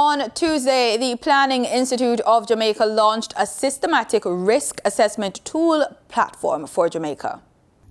On Tuesday, the Planning Institute of Jamaica launched a systematic risk assessment tool platform for Jamaica.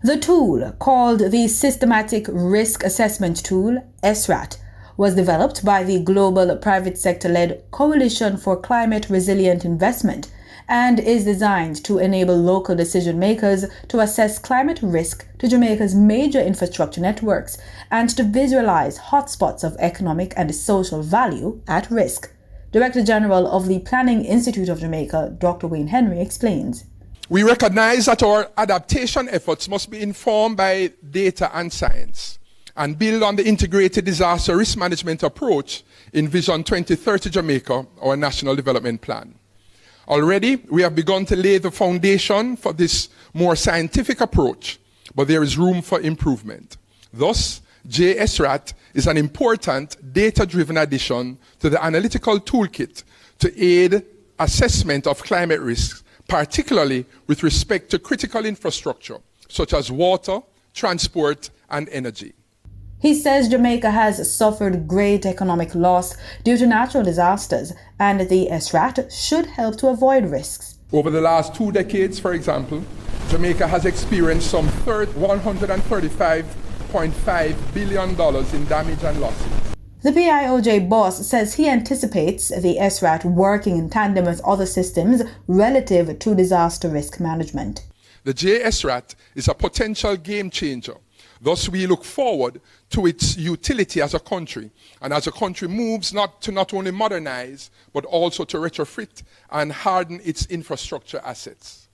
The tool, called the Systematic Risk Assessment Tool, SRAT, was developed by the global private sector-led Coalition for Climate Resilient Investment and is designed to enable local decision makers to assess climate risk to Jamaica's major infrastructure networks and to visualize hotspots of economic and social value at risk. Director General of the Planning Institute of Jamaica, Dr. Wayne Henry, explains. We recognize that our adaptation efforts must be informed by data and science and build on the integrated disaster risk management approach in Vision 2030 Jamaica, our National Development Plan. Already, we have begun to lay the foundation for this more scientific approach, but there is room for improvement. Thus, JSRAT is an important data-driven addition to the analytical toolkit to aid assessment of climate risks, particularly with respect to critical infrastructure, such as water, transport, and energy. He says Jamaica has suffered great economic loss due to natural disasters, and the SRAT should help to avoid risks. Over the last 2 decades, for example, Jamaica has experienced some $135.5 billion in damage and losses. The PIOJ boss says he anticipates the SRAT working in tandem with other systems relative to disaster risk management. The JSRAT is a potential game changer. Thus, we look forward to its utility as a country, and as a country moves not only modernize, but also to retrofit and harden its infrastructure assets.